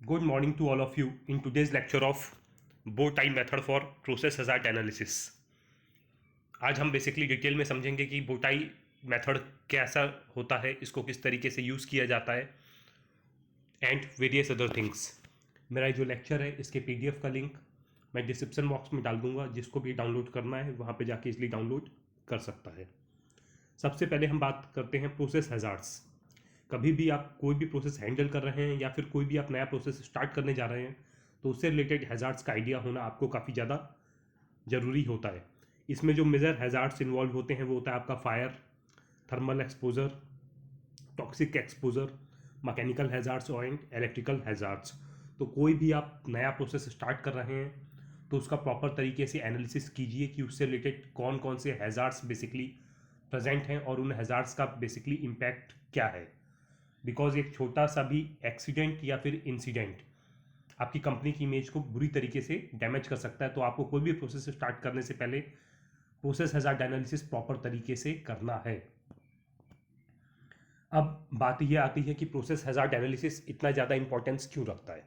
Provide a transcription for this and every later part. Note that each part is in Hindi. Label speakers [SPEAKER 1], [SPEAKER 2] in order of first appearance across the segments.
[SPEAKER 1] Good morning to all of you in today's lecture of bow tie method for process hazard analysis. आज हम बेसिकली डिटेल में समझेंगे कि bow tie मेथड कैसा होता है, इसको किस तरीके से यूज़ किया जाता है एंड वेरियस अदर थिंग्स। मेरा जो लेक्चर है इसके पीडीएफ का लिंक मैं डिस्क्रिप्शन बॉक्स में डाल दूंगा, जिसको भी डाउनलोड करना है वहाँ पे जाके इजली डाउनलोड कर सकता है। सबसे पहले हम बात करते हैं प्रोसेस हैज़ार्ड्स। कभी भी आप कोई भी प्रोसेस हैंडल कर रहे हैं या फिर कोई भी आप नया प्रोसेस स्टार्ट करने जा रहे हैं तो उससे रिलेटेड हैज़ार्ड्स का आइडिया होना आपको काफ़ी ज़्यादा ज़रूरी होता है। इसमें जो मेजर हैज़ार्ड्स इन्वॉल्व होते हैं वो होता है आपका fire, thermal exposure, toxic exposure, mechanical hazards और इलेक्ट्रिकल हैज़ार्ड्स। तो कोई भी आप नया प्रोसेस स्टार्ट कर रहे हैं तो उसका प्रॉपर तरीके से एनालिसिस कीजिए कि उससे रिलेटेड कौन कौन से हैज़ार्ड्स बेसिकली प्रेजेंट हैं और उन हैज़ार्ड्स का बेसिकली इम्पैक्ट क्या है। बिकॉज एक छोटा सा भी एक्सीडेंट या फिर इंसिडेंट आपकी कंपनी की इमेज को बुरी तरीके से डैमेज कर सकता है। तो आपको कोई भी प्रोसेस स्टार्ट करने से पहले प्रोसेस हैज़ार्ड एनालिसिस प्रॉपर तरीके से करना है। अब बात यह आती है कि प्रोसेस हैज़ार्ड एनालिसिस इतना ज़्यादा इंपॉर्टेंस क्यों रखता है।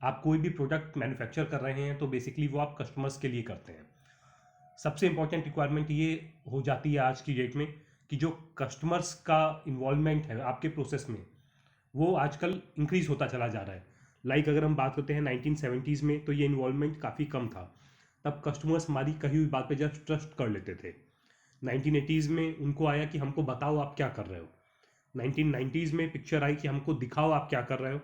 [SPEAKER 1] आप कोई भी प्रोडक्ट मैन्युफैक्चर कर रहे हैं तो बेसिकली वो आप कस्टमर्स के लिए करते हैं। सबसे इंपॉर्टेंट रिक्वायरमेंट ये हो जाती है आज की डेट में कि जो कस्टमर्स का इन्वॉल्वमेंट है आपके प्रोसेस में वो आजकल इंक्रीज होता चला जा रहा है। लाइक अगर हम बात करते हैं 1970s में तो ये इन्वॉल्वमेंट काफ़ी कम था। तब कस्टमर्स हमारी कही हुई बात पे जस्ट ट्रस्ट कर लेते थे। 1980s में उनको आया कि हमको बताओ आप क्या कर रहे हो। 1990s में पिक्चर आई कि हमको दिखाओ आप क्या कर रहे हो।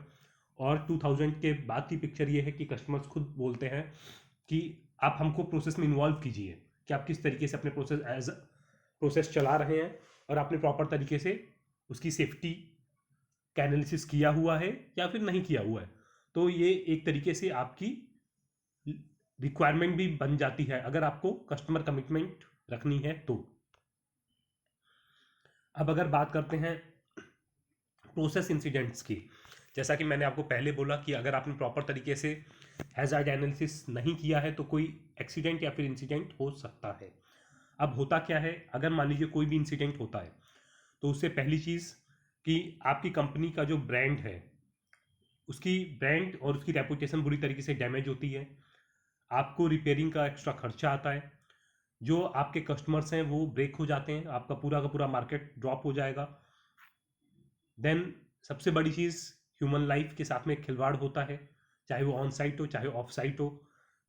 [SPEAKER 1] और 2000 के बाद की पिक्चर ये है कि कस्टमर्स खुद बोलते हैं कि आप हमको प्रोसेस में इन्वॉल्व कीजिए कि आप किस तरीके से अपने प्रोसेस चला रहे हैं और आपने प्रॉपर तरीके से उसकी सेफ्टी का एनालिसिस किया हुआ है या फिर नहीं किया हुआ है। तो ये एक तरीके से आपकी रिक्वायरमेंट भी बन जाती है अगर आपको कस्टमर कमिटमेंट रखनी है तो। अब अगर बात करते हैं प्रोसेस इंसिडेंट्स की, जैसा कि मैंने आपको पहले बोला कि अगर आपने प्रॉपर तरीके से हैज़ार्ड एनालिसिस नहीं किया है तो कोई एक्सीडेंट या फिर इंसिडेंट हो सकता है। अब होता क्या है, अगर मान लीजिए कोई भी इंसिडेंट होता है तो उससे पहली चीज़ कि आपकी कंपनी का जो ब्रांड है उसकी ब्रांड और उसकी रेपुटेशन बुरी तरीके से डैमेज होती है। आपको रिपेयरिंग का एक्स्ट्रा खर्चा आता है। जो आपके कस्टमर्स हैं वो ब्रेक हो जाते हैं, आपका पूरा का पूरा मार्केट ड्रॉप हो जाएगा। देन सबसे बड़ी चीज़, ह्यूमन लाइफ के साथ में खिलवाड़ होता है, चाहे वो ऑन साइट हो चाहे ऑफ साइट हो।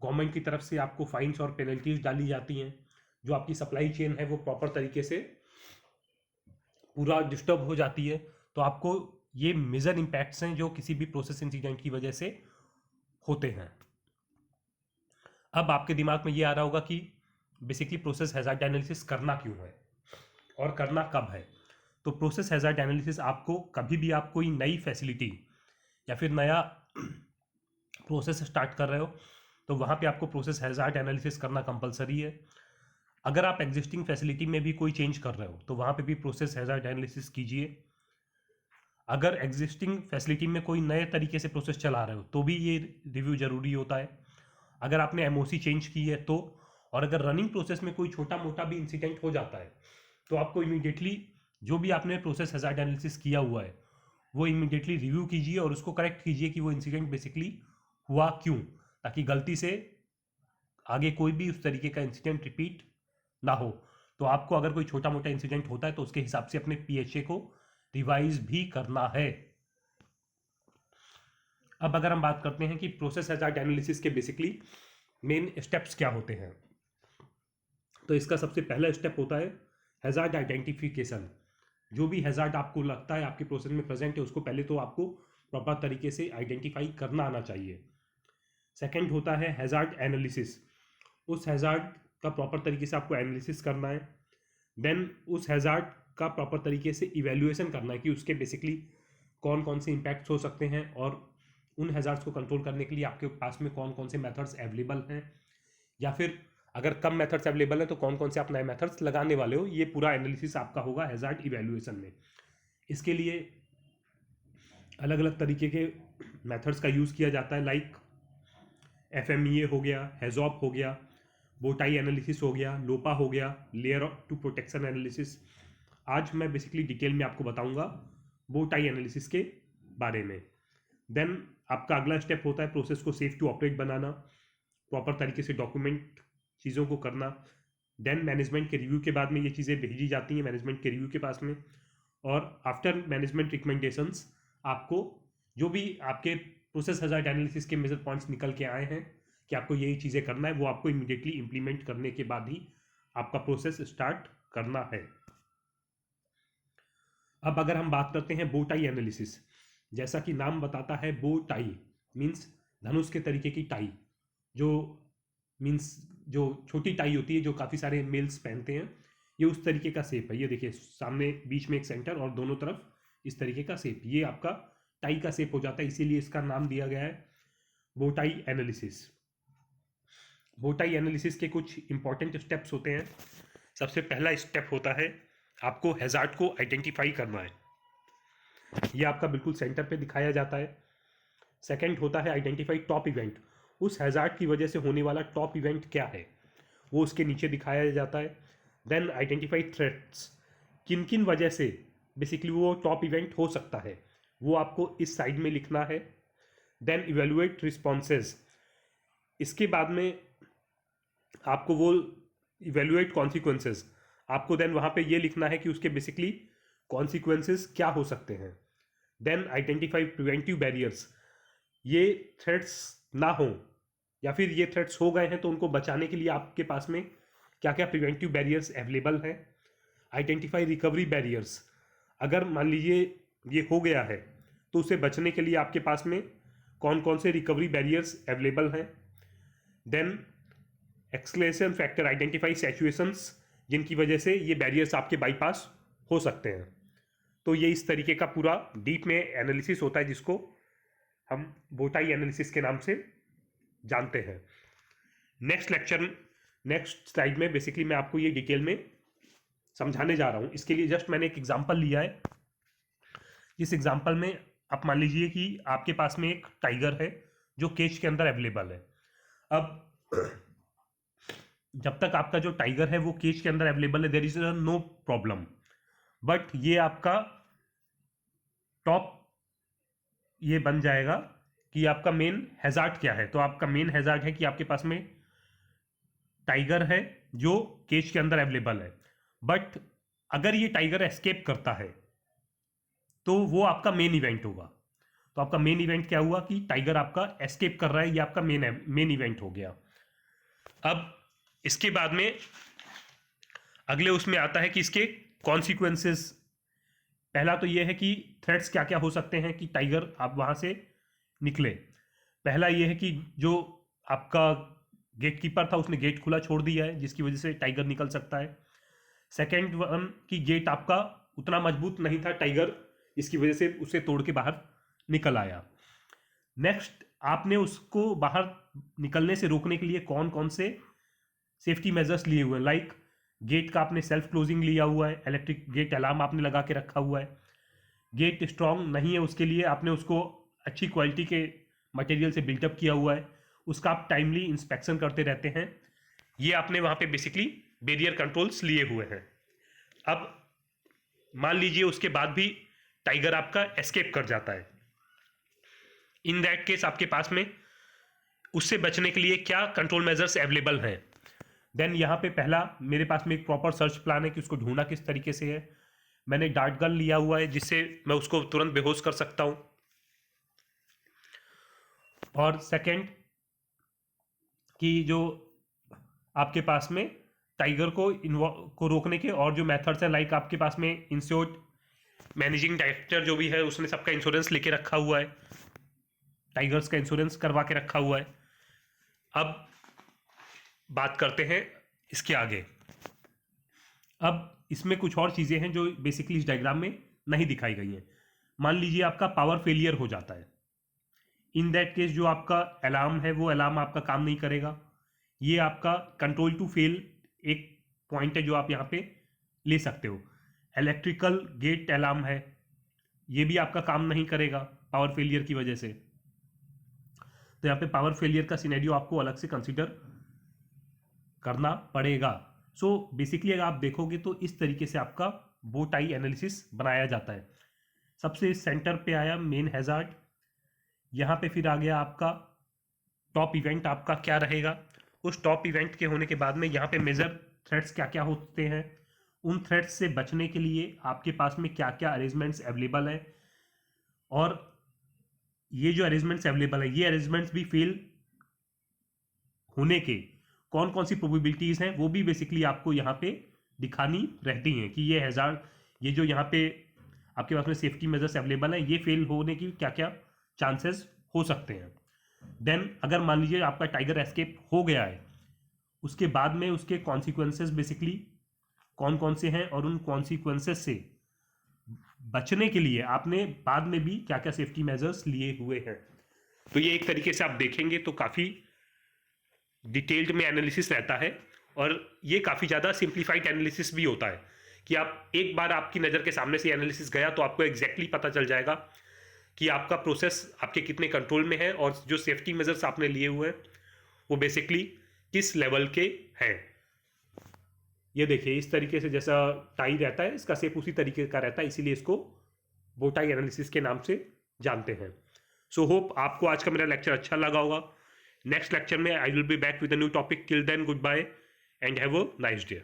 [SPEAKER 1] गवर्नमेंट की तरफ से आपको फाइन्स और पेनल्टीज डाली जाती हैं। जो आपकी सप्लाई चेन है वो प्रॉपर तरीके से पूरा डिस्टर्ब हो जाती है। तो आपको ये मेजर इम्पैक्ट्स हैं जो किसी भी प्रोसेस इंसिडेंट की वजह से होते हैं। अब आपके दिमाग में ये आ रहा होगा कि बेसिकली प्रोसेस हैज़ार्ड एनालिसिस करना क्यों है और करना कब है। तो प्रोसेस हैज़ार्ड एनालिसिस आपको कभी भी आप कोई नई फैसिलिटी या फिर नया प्रोसेस स्टार्ट कर रहे हो तो वहाँ पे आपको प्रोसेस हैज़ार्ड एनालिसिस करना कंपलसरी है। अगर आप एग्जिस्टिंग फैसिलिटी में भी कोई चेंज कर रहे हो तो वहाँ पे भी प्रोसेस हैज़ार्ड एनालिसिस कीजिए। अगर एग्जिस्टिंग फैसिलिटी में कोई नए तरीके से प्रोसेस चला रहे हो तो भी ये रिव्यू ज़रूरी होता है। अगर आपने एमओसी चेंज की है तो, और अगर रनिंग प्रोसेस में कोई छोटा मोटा भी इंसिडेंट हो जाता है तो आपको इमीडिएटली जो भी आपने प्रोसेस हैज़ार्ड एनालिसिस किया हुआ है वो इमीडिएटली रिव्यू कीजिए और उसको करेक्ट कीजिए कि वो इंसिडेंट बेसिकली हुआ क्यों, ताकि गलती से आगे कोई भी उस तरीके का इंसिडेंट रिपीट ना हो। तो आपको अगर कोई छोटा मोटा इंसिडेंट होता है तो उसके हिसाब से अपने पीएचए को रिवाइज भी करना है। अब अगर हम बात करते हैं कि प्रोसेस हैज़ार्ड एनालिसिस के बेसिकली मेन स्टेप्स क्या होते हैं, तो इसका सबसे पहला स्टेप होता है हैज़ार्ड आइडेंटिफिकेशन। जो भी हैज़ार्ड आपको लगता है आपके प्रोसेस में प्रेजेंट है उसको पहले तो आपको प्रॉपर तरीके से आइडेंटिफाई करना आना चाहिए। सेकंड होता है हैज़ार्ड एनालिसिस। उस हैज़ार्ड का प्रॉपर तरीके से आपको एनालिसिस करना है। देन उस हैज़ार्ड का प्रॉपर तरीके से इवेल्युएशन करना है कि उसके बेसिकली कौन कौन से इम्पैक्ट्स हो सकते हैं और उन हैज़ार्ड्स को कंट्रोल करने के लिए आपके पास में कौन कौन से मेथड्स अवेलेबल हैं, या फिर अगर कम मेथड्स अवेलेबल हैं तो कौन कौन से आप नए मेथड्स लगाने वाले हो। ये पूरा एनालिसिस आपका होगा हैज़ार्ड इवेल्युएशन में। इसके लिए अलग अलग तरीके के मेथड्स का यूज़ किया जाता है, लाइक FMEA हो गया, हैज़ॉप हो गया, बो टाई एनालिसिस हो गया, लोपा हो गया, लेयर टू प्रोटेक्शन एनालिसिस। आज मैं बेसिकली डिटेल में आपको बताऊंगा बो टाई एनालिसिस के बारे में। देन आपका अगला स्टेप होता है प्रोसेस को सेफ टू ऑपरेट बनाना, प्रॉपर तरीके से डॉक्यूमेंट चीज़ों को करना। देन मैनेजमेंट के रिव्यू के बाद में ये चीज़ें भेजी जाती हैं मैनेजमेंट के रिव्यू के पास में, और आफ्टर मैनेजमेंट रिकमेंडेशंस आपको जो भी आपके प्रोसेस हजार्ड एनालिसिस के मेजर पॉइंट्स निकल के आए हैं कि आपको यही चीज़ें करना है, वो आपको इमीडिएटली इम्प्लीमेंट करने के बाद ही आपका प्रोसेस स्टार्ट करना है। अब अगर हम बात करते हैं बो टाई एनालिसिस, जैसा कि नाम बताता है बो टाई मीन्स धनुष के तरीके की टाई, जो मीन्स जो छोटी टाई होती है जो काफ़ी सारे मेल्स पहनते हैं, ये उस तरीके का शेप है। ये देखिए सामने बीच में एक सेंटर और दोनों तरफ इस तरीके का शेप, ये आपका टाई का शेप हो जाता है, इसीलिए इसका नाम दिया गया है बो टाई एनालिसिस। बो टाई एनालिसिस के कुछ इंपॉर्टेंट स्टेप्स होते हैं। सबसे पहला स्टेप होता है आपको हैजार्ड को आइडेंटिफाई करना है, ये आपका बिल्कुल सेंटर पे दिखाया जाता है। सेकंड होता है आइडेंटिफाई टॉप इवेंट, उस हैजार्ड की वजह से होने वाला टॉप इवेंट क्या है वो उसके नीचे दिखाया जाता है। देन आइडेंटिफाई थ्रेट्स, किन किन वजह से बेसिकली वो टॉप इवेंट हो सकता है वो आपको इस साइड में लिखना है। देन इवेलुएट रिस्पॉन्सेज, इसके बाद में आपको वो इवेलुएट कॉन्सिक्वेंसेज, आपको देन वहाँ पे ये लिखना है कि उसके बेसिकली कॉन्सिक्वेंसेज क्या हो सकते हैं। देन आइडेंटिफाई प्रिवेंटिव बैरियर्स, ये थ्रेट्स ना हो या फिर ये थ्रेट्स हो गए हैं तो उनको बचाने के लिए आपके पास में क्या क्या प्रिवेंटिव बैरियर्स अवेलेबल हैं। आइडेंटिफाई रिकवरी बैरियर्स, अगर मान लीजिए ये हो गया है तो उसे बचने के लिए आपके पास में कौन कौन से रिकवरी बैरियर्स अवेलेबल हैं। Then escalation factor, identify situations जिनकी वजह से ये बैरियर्स आपके बाईपास हो सकते हैं। तो ये इस तरीके का पूरा डीप में एनालिसिस होता है जिसको हम बो टाई एनालिसिस के नाम से जानते हैं। नेक्स्ट स्लाइड में बेसिकली मैं आपको ये डिटेल में समझाने जा रहा हूँ। इसके लिए जस्ट मैंने एक एग्जांपल लिया है। इस एग्जांपल में आप मान लीजिए कि आपके पास में एक टाइगर है जो केज के अंदर अवेलेबल है। अब जब तक आपका जो टाइगर है वो केज के अंदर अवेलेबल है there is no problem, but ये आपका टॉप ये बन जाएगा कि आपका मेन हैजार्ड क्या है। तो आपका मेन हैजार्ड है कि आपके पास में टाइगर है जो केज के अंदर अवेलेबल है, बट अगर ये टाइगर एस्केप करता है तो वो आपका मेन इवेंट होगा। तो आपका मेन इवेंट क्या हुआ कि टाइगर आपका एस्केप कर रहा है, ये आपका मेन इवेंट हो गया। अब इसके बाद में अगले उसमें आता है कि इसके कॉन्सिक्वेंसेस। पहला तो ये है कि थ्रेट्स क्या क्या हो सकते हैं कि टाइगर आप वहाँ से निकले। पहला ये है कि जो आपका गेट कीपर था उसने गेट खुला छोड़ दिया है जिसकी वजह से टाइगर निकल सकता है। सेकेंड वन कि गेट आपका उतना मजबूत नहीं था, टाइगर इसकी वजह से उसे तोड़ के बाहर निकल आया। नेक्स्ट आपने उसको बाहर निकलने से रोकने के लिए कौन कौन से सेफ्टी मेजर्स लिए हुए हैं, लाइक गेट का आपने सेल्फ क्लोजिंग लिया हुआ है, इलेक्ट्रिक गेट अलार्म आपने लगा के रखा हुआ है। गेट स्ट्रांग नहीं है उसके लिए आपने उसको अच्छी क्वालिटी के मटेरियल से बिल्टअप किया हुआ है, उसका आप टाइमली इंस्पेक्शन करते रहते हैं। ये आपने वहाँ पे बेसिकली बैरियर कंट्रोल्स लिए हुए हैं। अब मान लीजिए उसके बाद भी टाइगर आपका एस्केप कर जाता है, इन दैट केस आपके पास में उससे बचने के लिए क्या कंट्रोल मेजर्स अवेलेबल हैं। देन यहाँ पे पहला मेरे पास में एक प्रॉपर सर्च प्लान है कि उसको ढूंढना किस तरीके से है। मैंने डार्ट गन लिया हुआ है जिससे मैं उसको तुरंत बेहोश कर सकता हूँ। और सेकंड कि जो आपके पास में टाइगर को रोकने के और जो मेथड्स हैं, लाइक आपके पास में इंश्योर्ड मैनेजिंग डायरेक्टर जो भी है उसने सबका इंश्योरेंस लेके रखा हुआ है, टाइगर्स का इंश्योरेंस करवा के रखा हुआ है। अब बात करते हैं इसके आगे। अब इसमें कुछ और चीज़ें हैं जो बेसिकली इस डायग्राम में नहीं दिखाई गई हैं। मान लीजिए आपका पावर फेलियर हो जाता है, इन दैट केस जो आपका अलार्म है वो अलार्म आपका काम नहीं करेगा। ये आपका कंट्रोल टू फेल एक पॉइंट है जो आप यहाँ पे ले सकते हो। इलेक्ट्रिकल गेट अलार्म है, ये भी आपका काम नहीं करेगा पावर फेलियर की वजह से। तो यहाँ पे पावर फेलियर का सिनेरियो आपको अलग से कंसिडर करना पड़ेगा। सो बेसिकली अगर आप देखोगे तो इस तरीके से आपका बो टाई एनालिसिस बनाया जाता है। सबसे सेंटर पे आया मेन हैजार्ड, यहाँ पे फिर आ गया आपका टॉप इवेंट आपका क्या रहेगा। उस टॉप इवेंट के होने के बाद में यहाँ पे मेजर थ्रेट्स क्या क्या होते हैं, उन थ्रेट्स से बचने के लिए आपके पास में क्या क्या अरेंजमेंट्स अवेलेबल हैं, और ये जो अरेंजमेंट्स अवेलेबल है ये अरेंजमेंट्स भी फेल होने के कौन कौन सी प्रोबेबिलिटीज हैं वो भी बेसिकली आपको यहाँ पे दिखानी रहती हैं कि ये हैजार्ड, ये जो यहाँ पे आपके पास में सेफ्टी मेजर्स अवेलेबल हैं ये फेल होने की क्या क्या चांसेस हो सकते हैं। देन अगर मान लीजिए आपका टाइगर एस्केप हो गया है, उसके बाद में उसके कॉन्सिक्वेंसेस बेसिकली कौन कौन से हैं, और उन कॉन्सिक्वेंसेस से बचने के लिए आपने बाद में भी क्या क्या सेफ्टी मेजर्स लिए हुए हैं। तो ये एक तरीके से आप देखेंगे तो काफ़ी डिटेल्ड में एनालिसिस रहता है, और ये काफ़ी ज़्यादा सिंप्लीफाइड एनालिसिस भी होता है कि आप एक बार आपकी नज़र के सामने से एनालिसिस गया तो आपको एग्जैक्टली पता चल जाएगा कि आपका प्रोसेस आपके कितने कंट्रोल में है, और जो सेफ्टी मेजर्स आपने लिए हुए हैं वो बेसिकली किस लेवल के हैं। ये देखिए इस तरीके से जैसा टाई रहता है इसका शेप उसी तरीके का रहता है, इसीलिए इसको बोटाई एनालिसिस के नाम से जानते हैं। सो होप आपको आज का मेरा लेक्चर अच्छा लगा होगा। नेक्स्ट लेक्चर में I will be back with a new topic. Till then good bye and have a nice day.